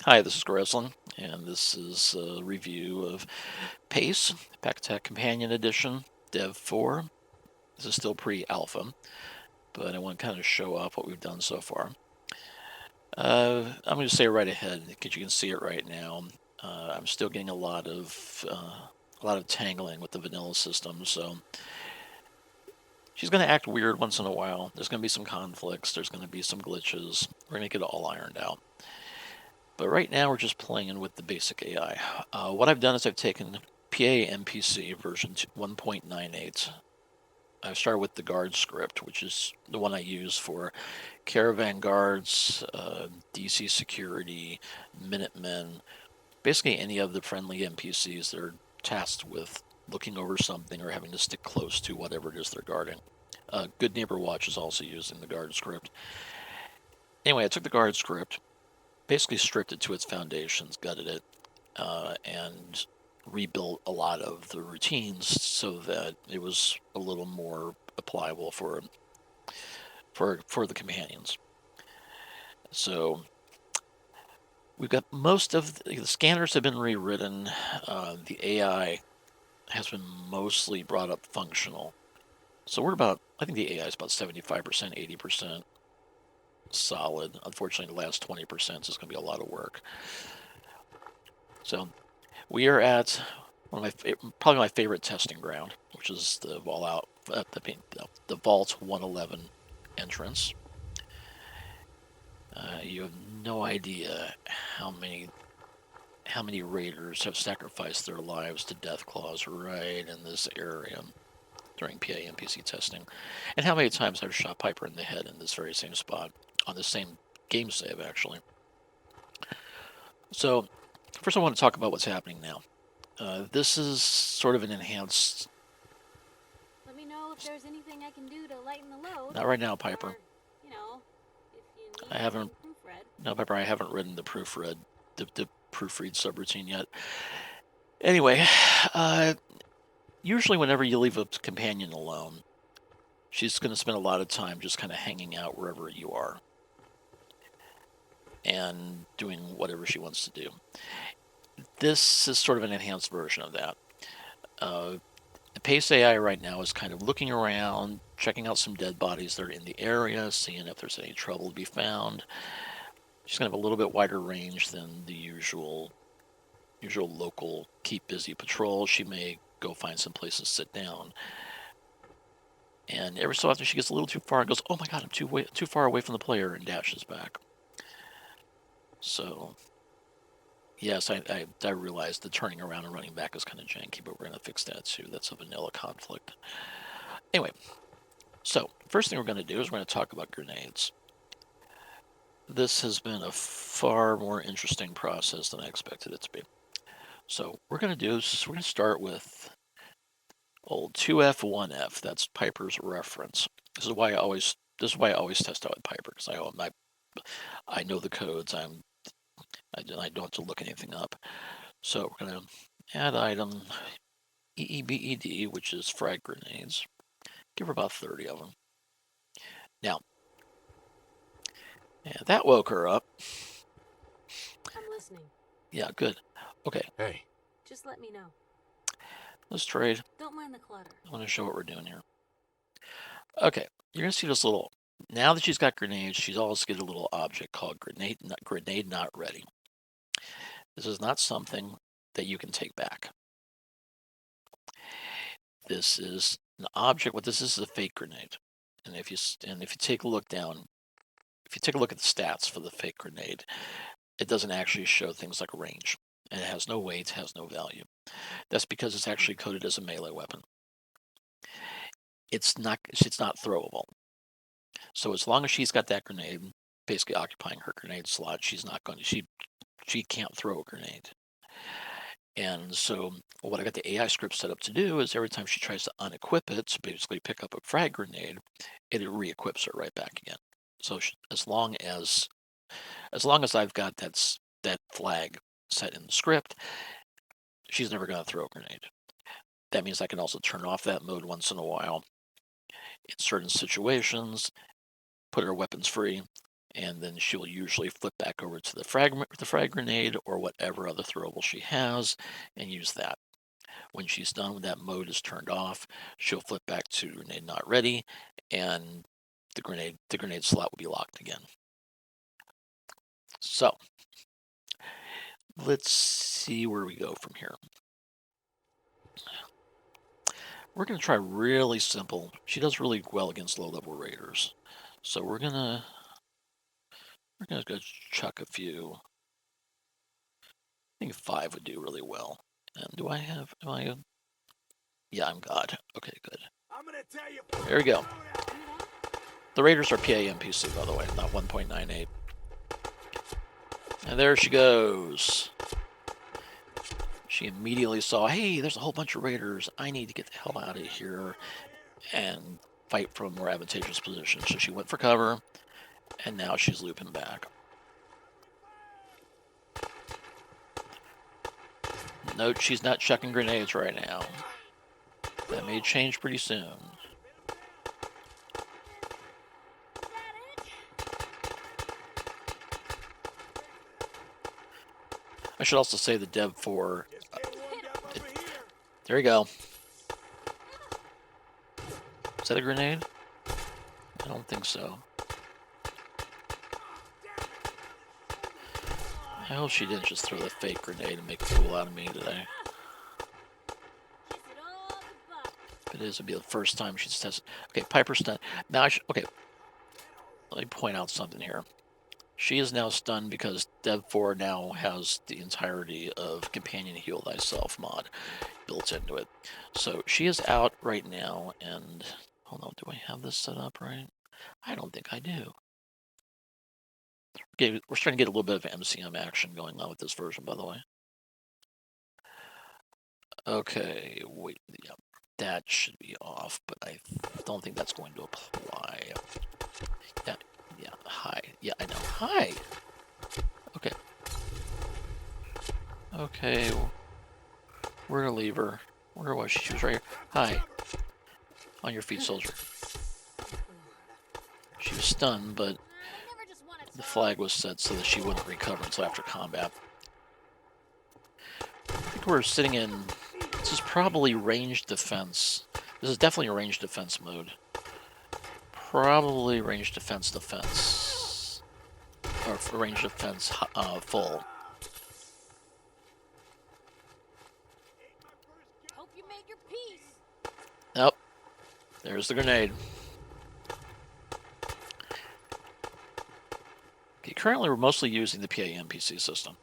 Hi, this is Greslin, and this is a review of PACE, Pack Attack Companion Edition, dev4. This is still pre-alpha, but I want to kind of show off what we've done so far. I'm going to say right ahead, because you can see it right now. I'm still getting a lot of tangling with the vanilla system, so she's going to act weird once in a while. There's going to be some conflicts. There's going to be some glitches. We're going to get it all ironed out. But right now we're just playing with the basic AI. What I've done is I've taken PANPC version 1.98. I've started with the guard script, which is the one I use for caravan guards, DC security, Minutemen, basically any of the friendly NPCs that are tasked with looking over something or having to stick close to whatever it is they're guarding. Good Neighbor Watch is also using the guard script. Anyway, I took the guard script, basically stripped it to its foundations, gutted it, and rebuilt a lot of the routines so that it was a little more applicable for the companions. So we've got most of the scanners have been rewritten. The AI has been mostly brought up functional. So I think the AI is about 75%, 80% solid. Unfortunately, the last 20% is going to be a lot of work. So we are at probably my favorite testing ground, which is the the Vault 111 entrance. You have no idea how many raiders have sacrificed their lives to death claws right in this area during PANPC testing, and how many times I've shot Piper in the head in this very same spot on the same game save, actually. So, first I want to talk about what's happening now. This is sort of an enhanced. Let me know if there's anything I can do to lighten the load. Not right now, Piper. Or, if you I need haven't. anything proofread. No, Piper, I haven't written the proofread subroutine yet. Anyway, usually whenever you leave a companion alone, she's going to spend a lot of time just kind of hanging out wherever you are and doing whatever she wants to do. This is sort of an enhanced version of that. The Pace AI right now is kind of looking around, checking out some dead bodies that are in the area, seeing if there's any trouble to be found. She's going to have a little bit wider range than the usual local keep busy patrol. She may go find some place to sit down. And every so often she gets a little too far and goes, "Oh my god, I'm too far away from the player," and dashes back. So, yes, I realize the turning around and running back is kind of janky, but we're going to fix that too. That's a vanilla conflict. Anyway, so first thing we're going to do is we're going to talk about grenades. This has been a far more interesting process than I expected it to be. So we're going to start with old 2F1F. That's Piper's reference. This is why I always test out with Piper, because I know the codes. I don't have to look anything up. So we're going to add item EEBED, which is frag grenades. Give her about 30 of them. Now, yeah, that woke her up. I'm listening. Yeah, good. Okay. Hey. Just let me know. Let's trade. Don't mind the clutter. I want to show what we're doing here. Okay, you're going to see this little. Now that she's got grenades, she's also get a little object called grenade not ready. This is not something that you can take back. This is an object. What this is a fake grenade. And if you take a look down, if you take a look at the stats for the fake grenade, it doesn't actually show things like range, and it has no weight, has no value. That's because it's actually coded as a melee weapon. It's not throwable. So as long as she's got that grenade, basically occupying her grenade slot, she's not going to. She can't throw a grenade. And so what I got the AI script set up to do is every time she tries to unequip it, to basically pick up a frag grenade, it re-equips her right back again. So as long as I've got that flag set in the script, she's never going to throw a grenade. That means I can also turn off that mode once in a while in certain situations, put her weapons free, and then she'll usually flip back over to the frag grenade or whatever other throwable she has and use that. When she's done, when that mode is turned off, she'll flip back to grenade not ready, and the grenade slot will be locked again. So let's see where we go from here. We're gonna try really simple. She does really well against low-level raiders, so we're gonna go chuck a few. I think 5 would do really well. And do I have? Am I? Yeah, I'm God. Okay, good. There we go. The raiders are PANPC, by the way, not 1.98. And there she goes. She immediately saw, hey, there's a whole bunch of raiders. I need to get the hell out of here and fight from a more advantageous position. So she went for cover, and now she's looping back. Note she's not chucking grenades right now. That may change pretty soon. I should also say the dev4. There you go. Is that a grenade? I don't think so. I hope she didn't just throw the fake grenade and make a fool out of me today. If it is, it'll be the first time she's tested. Okay, Piper's stunned. Now, okay. Let me point out something here. She is now stunned because dev4 now has the entirety of Companion Heal Thyself mod built into it. So she is out right now, and hold on, do I have this set up right? I don't think I do. Okay, we're starting to get a little bit of MCM action going on with this version, by the way. Okay, wait, yeah, that should be off, but I don't think that's going to apply. Yeah, hi. Yeah, I know. Hi! Okay. Okay, we're gonna leave her. Where was she? She was right here. Hi. On your feet, soldier. She was stunned, but the flag was set so that she wouldn't recover until after combat. I think we're sitting in... This is probably ranged defense. This is definitely a ranged defense mode. Probably ranged defense. Or ranged defense full. Hope you made your peace. Nope. There's the grenade. Okay, currently we're mostly using the PANPC system.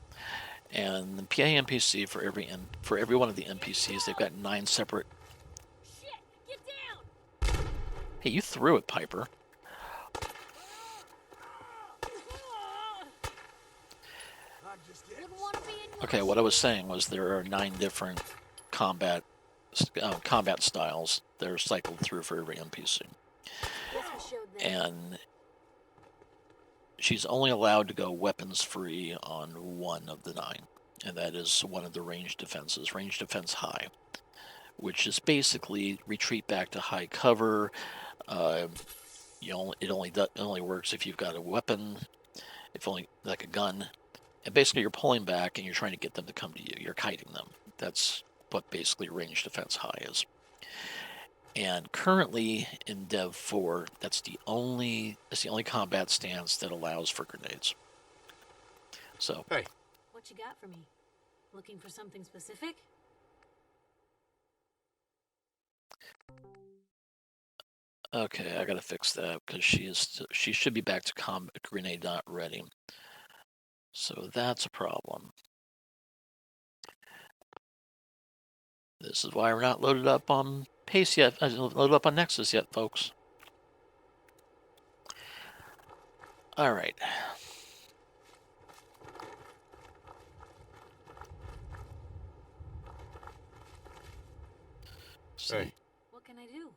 And the PANPC for every one of the NPCs, they've got 9 separate. Shit, get down. Hey, you threw it, Piper. Okay, what I was saying was there are 9 different combat styles that are cycled through for every NPC. And she's only allowed to go weapons free on 1 of the 9, and that is one of the ranged defenses, ranged defense high, which is basically retreat back to high cover. It only works if you've got a weapon, if only like a gun, and basically you're pulling back and you're trying to get them to come to you. You're kiting them. That's what basically ranged defense high is. And currently in dev4, that's the only combat stance that allows for grenades. So hey, What you got for me? Looking for something specific? okay, I gotta fix that because she should be back to grenade not ready. So that's a problem. This is why we're not loaded up on Pace yet, loaded up on Nexus yet, folks. All right. hey. What can I do?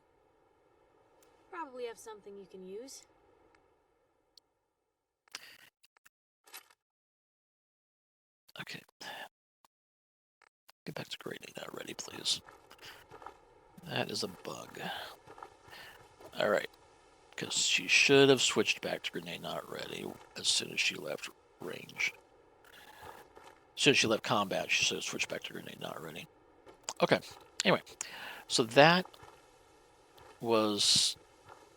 Probably have something you can use. Okay. Get back to grading that ready, please. That is a bug. All right. because she should have switched back to grenade not ready as soon as she left range. As soon as she left combat, she should have switched back to grenade not ready. Okay, anyway, so that was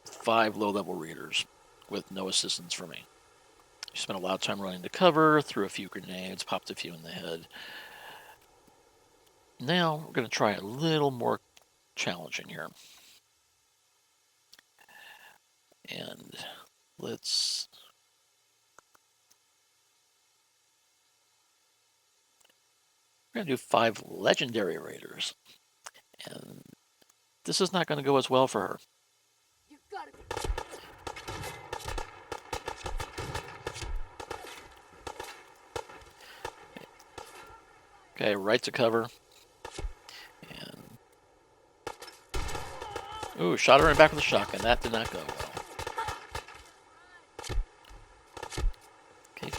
5 low-level readers with no assistance from me. She spent a lot of time running to cover, threw a few grenades, popped a few in the head. Now we're going to try a little more challenging here. And let's... We're going to do 5 legendary raiders. And this is not going to go as well for her. You gotta be. Okay, right to cover. And... Ooh, shot her in the back with a shotgun. That did not go well. Okay.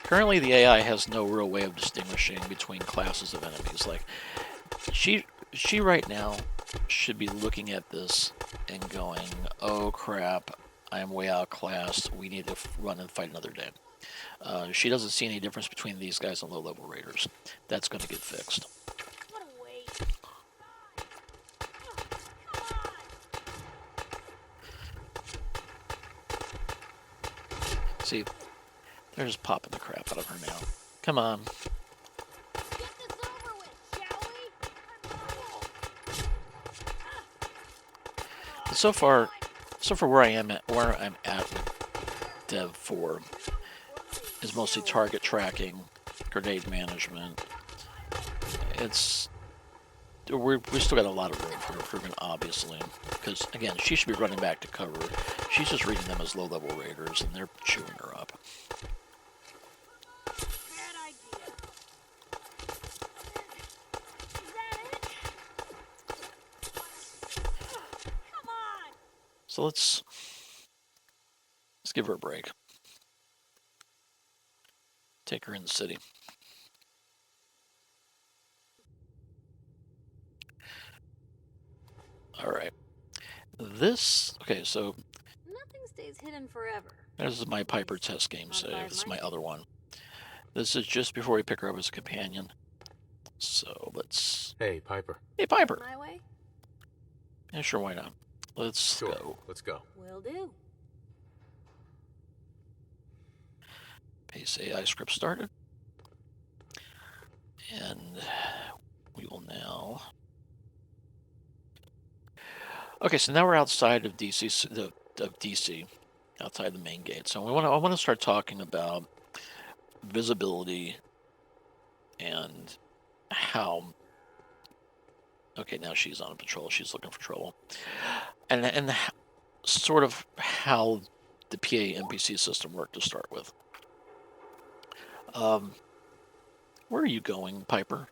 Currently, the AI has no real way of distinguishing between classes of enemies. Like, she right now should be looking at this and going, oh crap, I am way outclassed. We need to run and fight another day. She doesn't see any difference between these guys and low-level raiders. That's going to get fixed. What a waste. See, they're just popping the crap out of her now. Come on. Get this over with, shall we? So far where I'm at with dev4 is mostly target tracking, grenade management. We still got a lot of room for improvement, obviously, because again, she should be running back to cover. She's just reading them as low-level raiders, and they're chewing her up. Bad idea. Is that it? Come on. So let's give her a break. Take her in the city. All right. Okay, so Nothing stays hidden forever. this is my Piper test game save. This is my other one. This is just before we pick her up as a companion. So let's... Hey, Piper. Hey, Piper. My way? Yeah, sure, why not? Let's go. Let's go. Will do. Pace AI script started. And we will now... Okay, so now we're outside of DC, outside the main gate. So I want to start talking about visibility and how... Okay, now she's on patrol. She's looking for trouble. And sort of how the PANPC system worked to start with. Where are you going, Piper?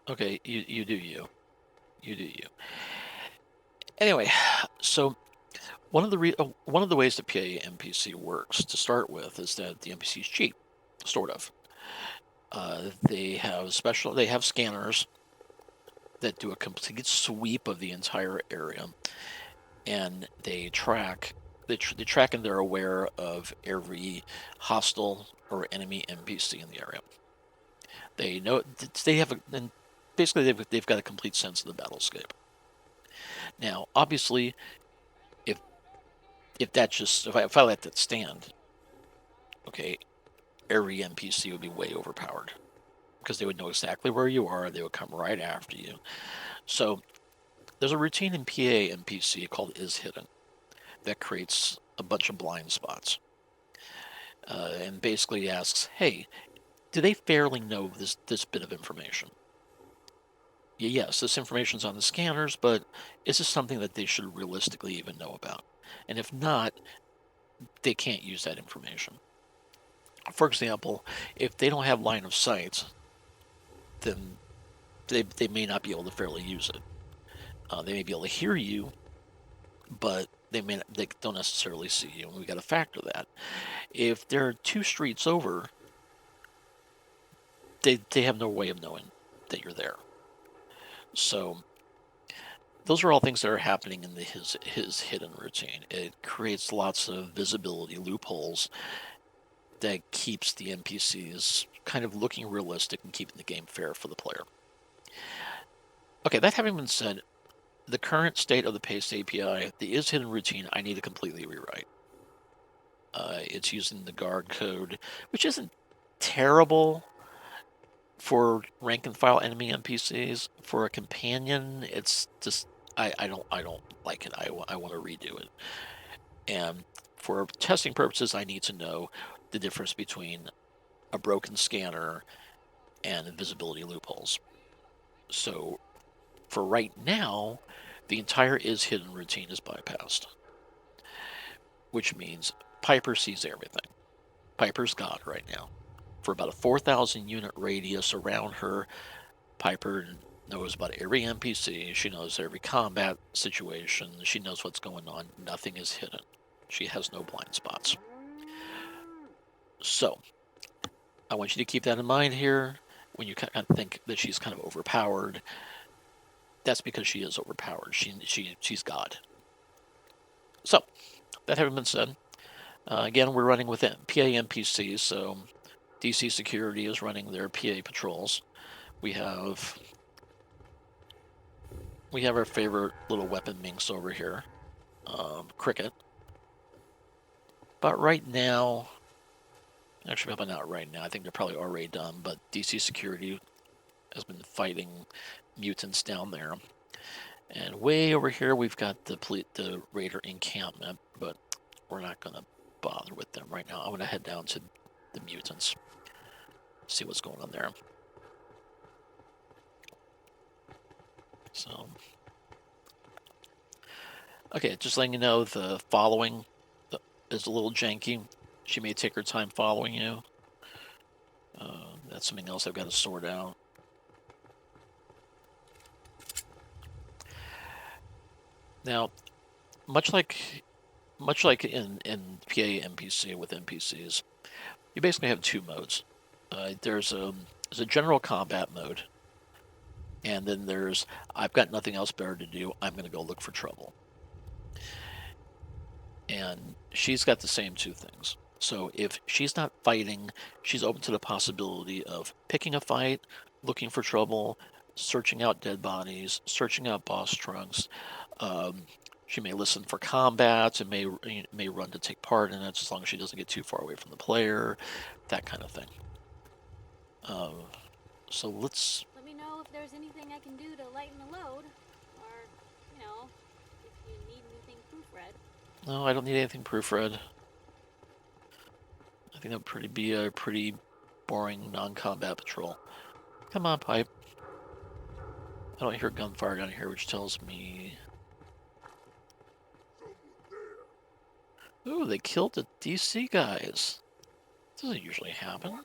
Okay, you do you. You do you. Anyway, so one of the ways the PANPC works to start with is that the NPC is cheap, sort of. They have scanners that do a complete sweep of the entire area, and they track and they're aware of every hostile or enemy NPC in the area. They know and basically they've got a complete sense of the battlescape. Now, obviously, if I let that stand, okay, every NPC would be way overpowered because they would know exactly where you are. They would come right after you. So there's a routine in PANPC called is hidden that creates a bunch of blind spots, and basically asks, hey, do they fairly know this bit of information? Yes, this information's on the scanners, but is this something that they should realistically even know about? And if not, they can't use that information. For example, if they don't have line of sight, then they may not be able to fairly use it. They may be able to hear you, but they don't necessarily see you, and we got to factor that. If they're 2 streets over, they have no way of knowing that you're there. So those are all things that are happening in his hidden routine. It creates lots of visibility loopholes that keeps the NPCs kind of looking realistic and keeping the game fair for the player. Okay, that having been said, the current state of the paste API, the is hidden routine, I need to completely rewrite. It's using the guard code, which isn't terrible for rank and file enemy NPCs. For a companion, it's just I don't like it. I want to redo it. And for testing purposes, I need to know the difference between a broken scanner and visibility loopholes. So for right now, the entire is hidden routine is bypassed, which means Piper sees everything. Piper's God right now. For about a 4,000 unit radius around her, Piper knows about every NPC. She knows every combat situation. She knows what's going on. Nothing is hidden. She has no blind spots. So, I want you to keep that in mind here. When you kind of think that she's kind of overpowered, that's because she is overpowered. She's God. So, that having been said, again, we're running with PANPC, so DC Security is running their PA patrols. We have our favorite little weapon minx over here, Cricket. But right now, actually, probably not right now. I think they're probably already done. But DC Security has been fighting mutants down there. And way over here, we've got the Raider encampment, but we're not going to bother with them right now. I'm going to head down to the mutants, see what's going on there. So, okay, just letting you know, the following is a little janky. She may take her time following you. That's something else I've got to sort out. Now, much like in PA NPC with NPCs, you basically have two modes. There's a general combat mode, and then there's I've got nothing else better to do. I'm going to go look for trouble. And she's got the same two things. So if she's not fighting, she's open to the possibility of picking a fight, looking for trouble, searching out dead bodies, searching out boss trunks. She may listen for combats and may run to take part in it, as long as she doesn't get too far away from the player, that kind of thing. So let's. Let me know if there's anything I can do to lighten the load, or if you need anything proofread. No, I don't need anything proofread. I think that would be a pretty boring non-combat patrol. Come on, Pipe. I don't hear gunfire down here, which tells me... Ooh, they killed the DC guys. Doesn't usually happen.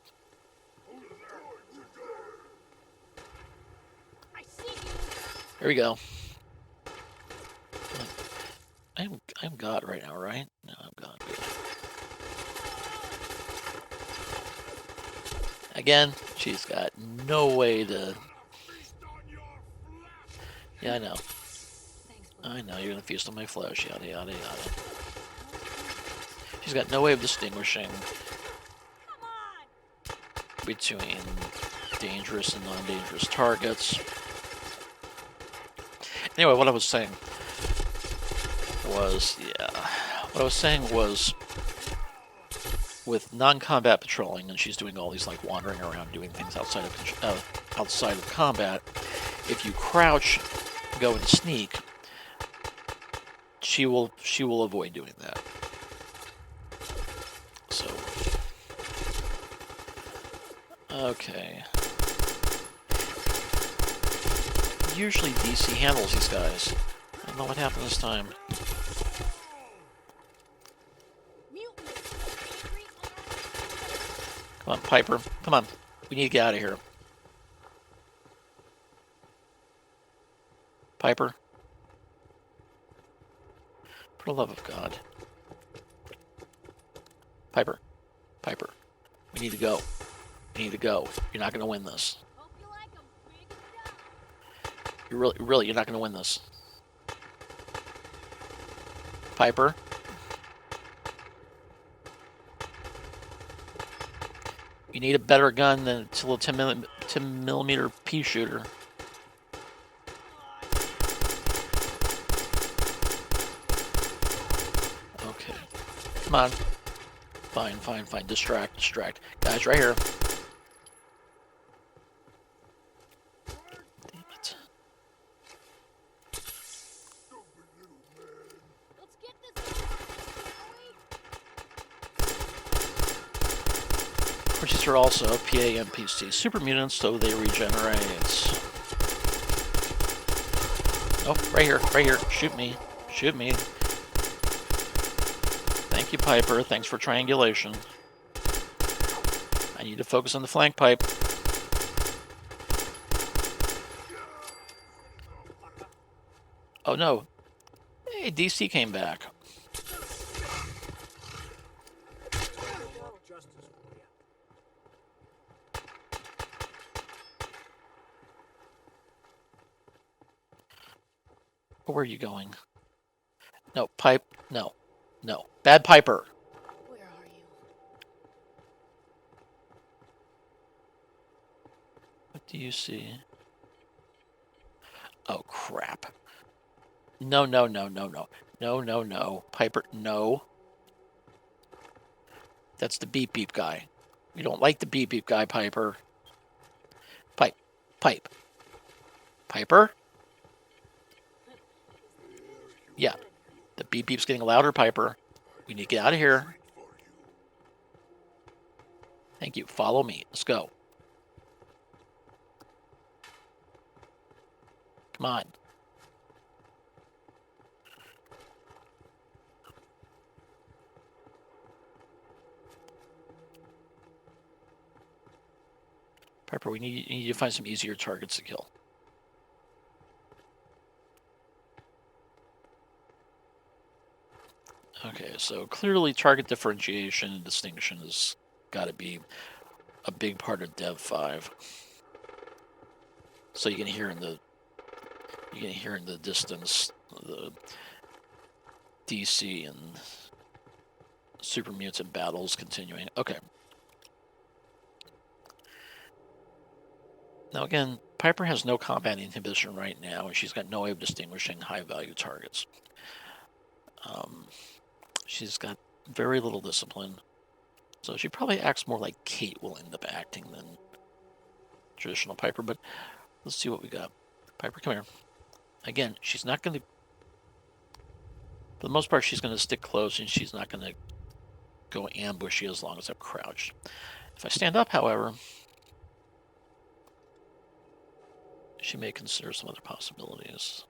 Here we go. I'm God right now, right? No, I'm God. Good. Again, she's got no way to... Yeah, I know. I know, you're gonna feast on my flesh, yada yada yada. She's got no way of distinguishing between dangerous and non-dangerous targets. Anyway, what I was saying was, with non-combat patrolling, and she's doing all these like wandering around, doing things outside of combat. If you crouch, go and sneak, she will avoid doing that. So, okay. Usually DC handles these guys. I don't know what happened this time. Come on, Piper. Come on. We need to get out of here. Piper. For the love of God. Piper. Piper. We need to go. We need to go. You're not going to win this. You're not going to win this. Piper. You need a better gun than a little 10 millimeter pea shooter. Okay. Come on. Fine, fine, fine. Distract, distract. Guys, right here. Damn it. Let's get this. Which are also PANPC. Super mutants, so they regenerate. Oh, right here, right here. Shoot me. Shoot me. Thank you, Piper. Thanks for triangulation. I need to focus on the flank pipe. Oh no. Hey, DC came back. Where are you going? No, pipe. No. No. Bad Piper. Where are you? What do you see? Oh, crap. No, no, no, no, no. No, no, no. Piper, no. That's the beep beep guy. We don't like the beep beep guy, Piper. Pipe. Pipe. Piper? Yeah. The beep beep's getting louder, Piper. We need to get out of here. Thank you. Follow me. Let's go. Come on. Piper, you need to find some easier targets to kill. Okay, so clearly target differentiation and distinction has got to be a big part of dev4. So you can hear in the distance the DC and super mutant battles continuing. Okay. Now again, Piper has no combat inhibition right now, and she's got no way of distinguishing high-value targets. She's got very little discipline, so she probably acts more like Kate will end up acting than traditional Piper, but let's see what we got. Piper, come here. Again, she's not going to... For the most part, she's going to stick close, and she's not going to go ambushy as long as I'm crouched. If I stand up, however, she may consider some other possibilities.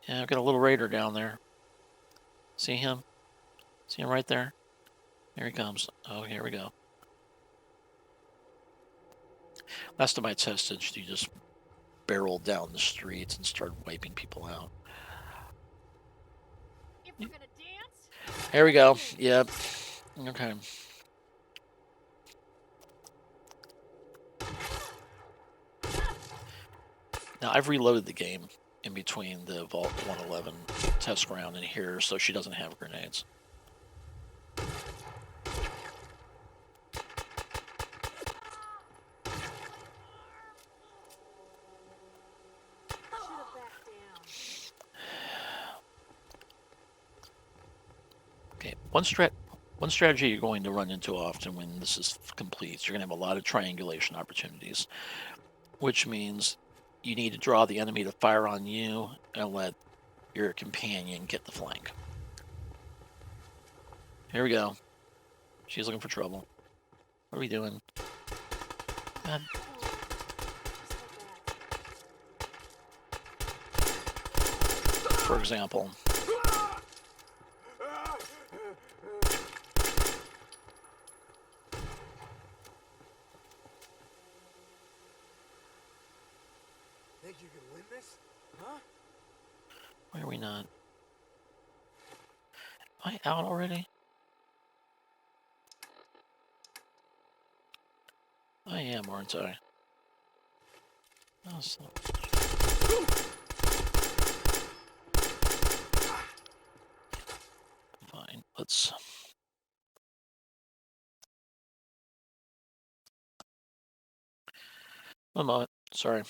Yeah, I've got a little raider down there. See him? See him right there? Here he comes. Oh, here we go. Last time I tested, she just barreled down the streets and started wiping people out. If we're gonna dance. There we go. Yep. Okay. Now, I've reloaded the game in between the Vault 111 test round and here, so she doesn't have grenades. Okay, one strategy you're going to run into often when this is complete, you're going to have a lot of triangulation opportunities, which means you need to draw the enemy to fire on you and let your companion get the flank. Here we go. She's looking for trouble. What are we doing? God. For example. Think you can win this? Huh? Why are we not? Am I out already? I am, aren't I? Oh, so... minutes. One moment. Sorry.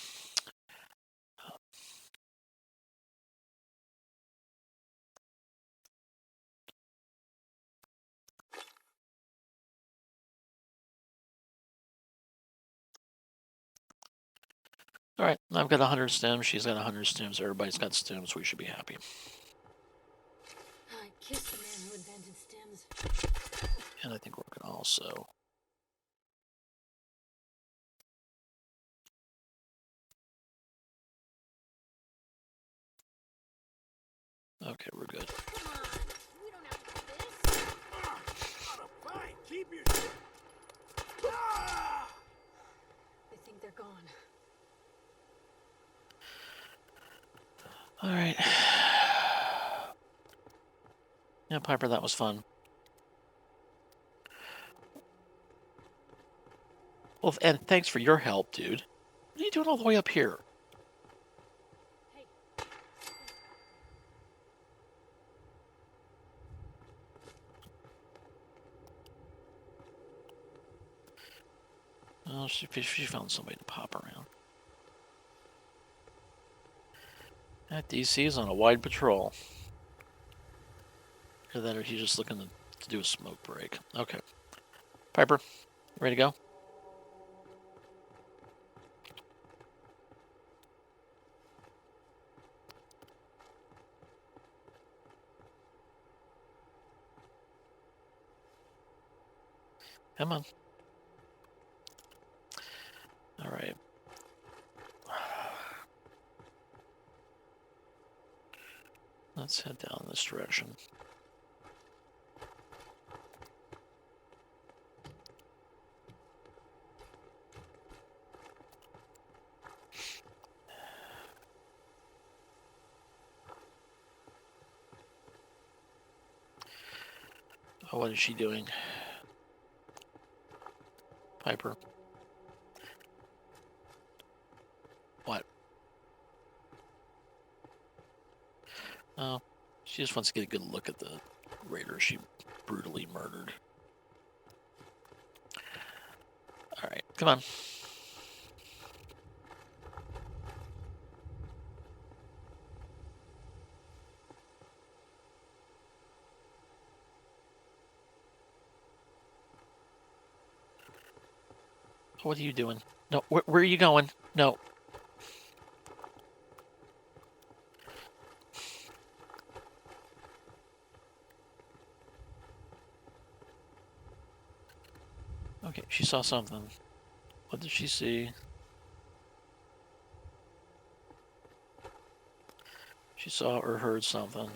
All right, I've got 100 stems. She's got 100 stems. Everybody's got stems. We should be happy. I kissed the man who invented stems. And I think we're going to also... Okay, we're good. Come on, we don't have to do this. Fine, keep your shit. I think they're gone. All right. Yeah, Piper, that was fun. Well, and thanks for your help, dude. What are you doing all the way up here? Hey. Oh, she found somebody to pop around. That DC is on a wide patrol. Either that or he's just looking to do a smoke break. Okay. Piper, ready to go? Come on. All right. Let's head down this direction. Oh, what is she doing? Piper. What? Oh, she just wants to get a good look at the raider she brutally murdered. All right, come on. What are you doing? No, where are you going? No. Okay, she saw something. What did she see? She saw or heard something.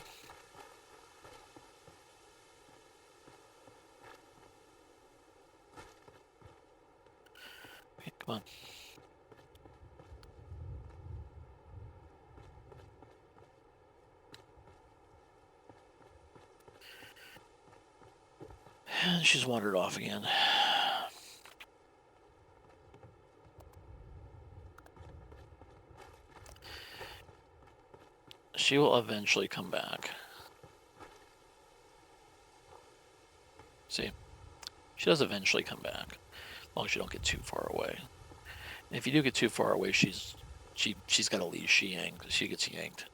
Okay, come on. And she's wandered off again. She will eventually come back. See? She does eventually come back. As long as you don't get too far away. And if you do get too far away, she's got to leave. She gets yanked.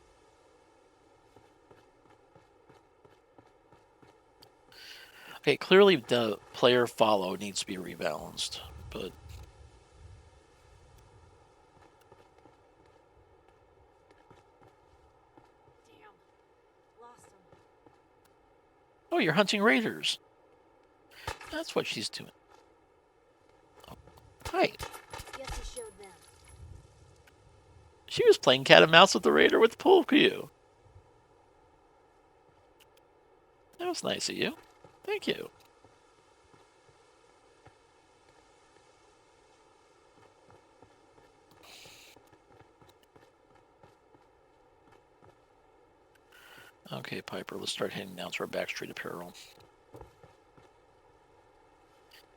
Okay, clearly the player follow needs to be rebalanced, but Damn. Lost them. oh, you're hunting raiders. That's what she's doing. Oh, hi. Guess he showed them. She was playing cat and mouse with the raider with the pool cue. That was nice of you. Thank you. Okay, Piper, let's start heading down to our backstreet apparel.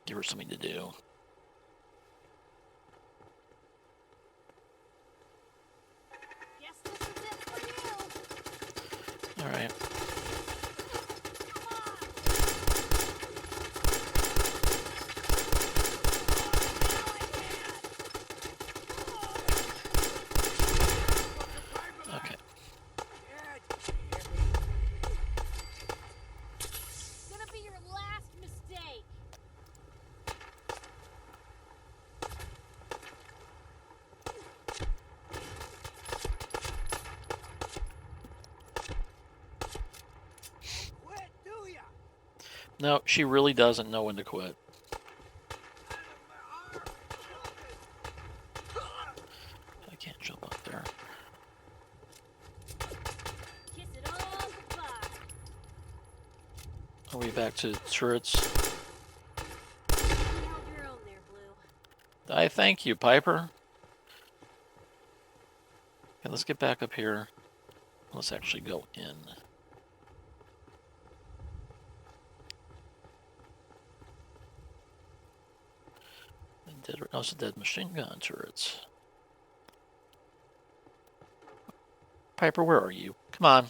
Give her something to do. Guess this is it for you. All right. Come on. No, she really doesn't know when to quit. I can't jump up there. Kiss it all goodbye. Are we back to turrets? You held your own there, Blue. I thank you, Piper. Okay, let's get back up here. Let's actually go in. Also dead machine gun turrets. Piper, where are you? Come on.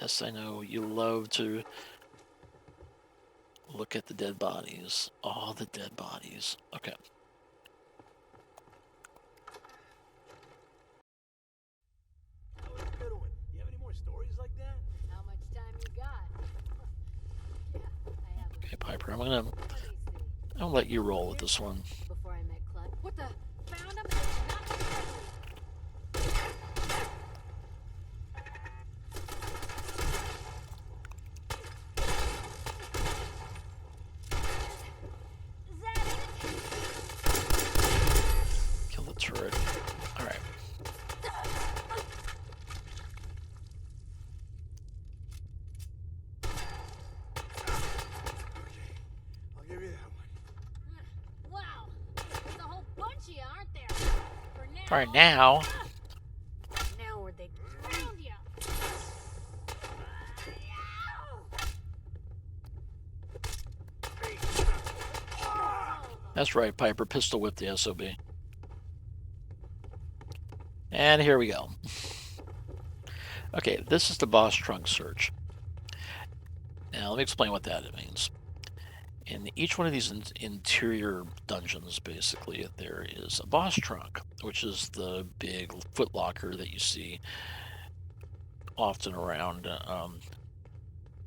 Yes, I know you love to look at the dead bodies. All the dead bodies. Okay. That was a good one. You have any more stories like that? How much time you got? Yeah, I have. Okay, Piper, I'm gonna Let me see. I'll let you roll with this one. Before I met Clud. What the? Found him and it's not successful. Is that it? Kill the turret. Alright. I'll give you that one. Wow. There's a whole bunch of you, aren't there? For now. Now where'd they found you? That's right, Piper. Pistol whip the SOB. And here we go. Okay, this is the boss trunk search. Now, let me explain what that means. In each one of these interior dungeons, basically, there is a boss trunk, which is the big footlocker that you see often around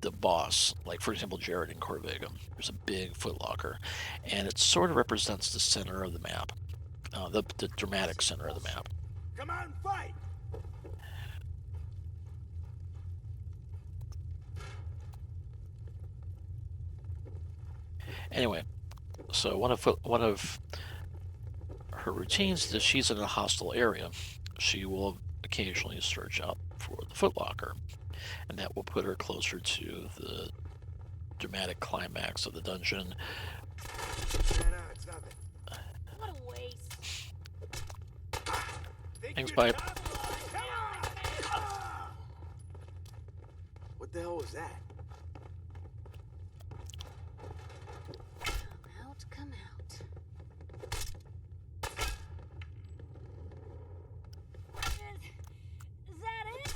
the boss. Like, for example, Jared in Corvega. There's a big footlocker, and it sort of represents the center of the map, the dramatic center of the map. Come out and fight! Anyway, so one of her routines is she's in a hostile area. She will occasionally search out for the footlocker, and that will put her closer to the dramatic climax of the dungeon. No, it's nothing. What a waste. Think Thanks, you're Pipe. tough? Come on! What the hell was that? Come out. Is that it?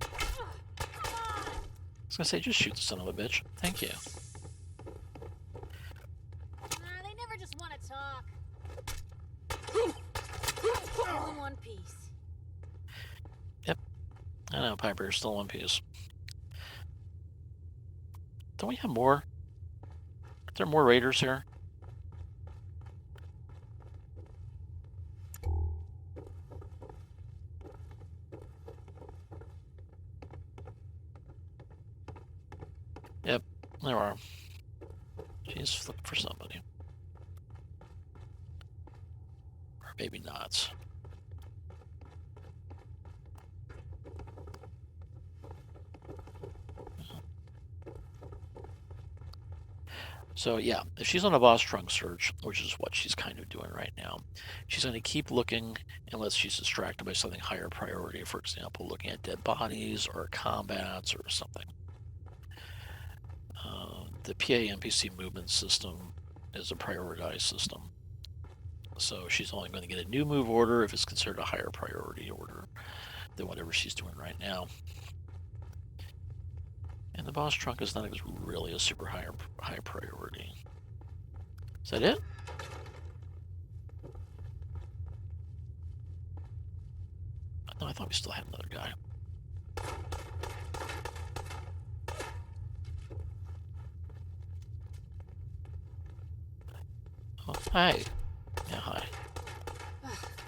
Come on! I was gonna say, just shoot the son of a bitch. Thank you. They never just want to talk. All in one piece. I know, Piper, you're still in one piece. Don't we have more? Are there more raiders here? Yep, there are. She's looking for somebody. Or maybe not. So yeah, if she's on a boss trunk search, which is what she's kind of doing right now, she's going to keep looking unless she's distracted by something higher priority, for example, looking at dead bodies or combats or something. The PANPC movement system is a prioritized system. So she's only going to get a new move order if it's considered a higher priority order than whatever she's doing right now. And the boss trunk is not really a super high priority. Is that it? No, I thought we still had another guy. Oh, hi. Yeah, hi.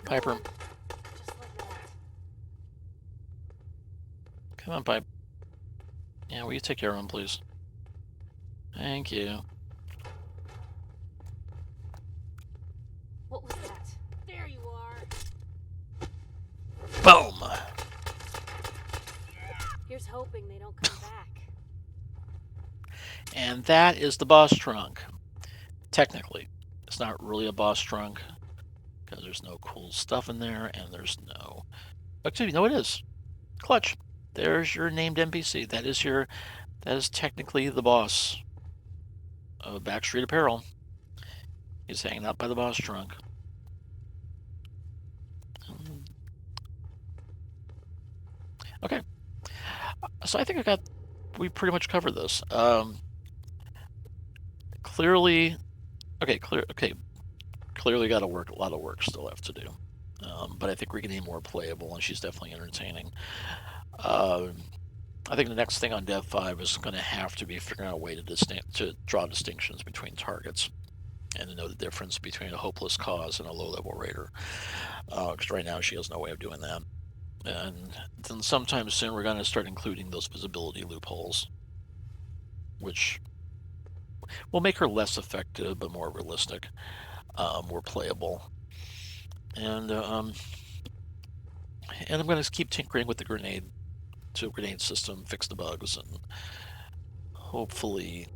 Piper. Just like that. Come on, Pipe. Yeah, will you take care of him, please? Thank you. What was that? There you are. Boom! Here's hoping they don't come back. And that is the boss trunk. Technically, it's not really a boss trunk because there's no cool stuff in there, and there's no. Actually, no, it is. Clutch. There's your named NPC. That is technically the boss of Backstreet Apparel. He's hanging out by the boss trunk. Okay. So I think we pretty much covered this. Clearly, clearly got a lot of work still left to do. But I think we're getting more playable, and she's definitely entertaining. I think the next thing on dev4 is going to have to be figuring out a way to draw distinctions between targets and to know the difference between a hopeless cause and a low-level raider. Because right now she has no way of doing that. And then sometime soon we're going to start including those visibility loopholes, which will make her less effective but more realistic, more playable. And I'm going to keep tinkering with the grenade system, fix the bugs, and hopefully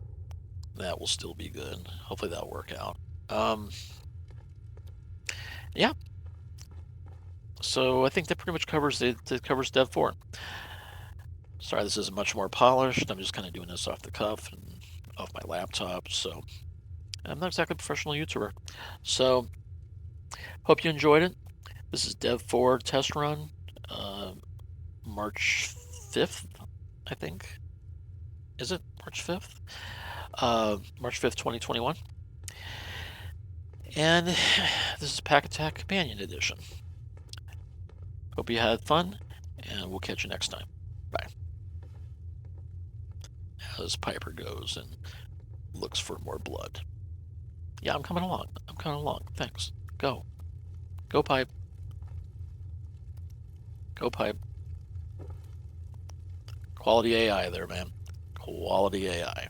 that will still be good. Hopefully that'll work out. Yeah. So I think that pretty much covers dev4. Sorry, this isn't much more polished. I'm just kind of doing this off the cuff and off my laptop, so I'm not exactly a professional YouTuber. So hope you enjoyed it. This is dev4 test run, March 5th, I think. Is it March 5th? March 5th, 2021. And this is Pack Attack Companion Edition. Hope you had fun, and we'll catch you next time. Bye. As Piper goes and looks for more blood. Yeah, I'm coming along. Thanks. Go. Go, Pipe. Go, Pipe. Quality AI there, man. Quality AI.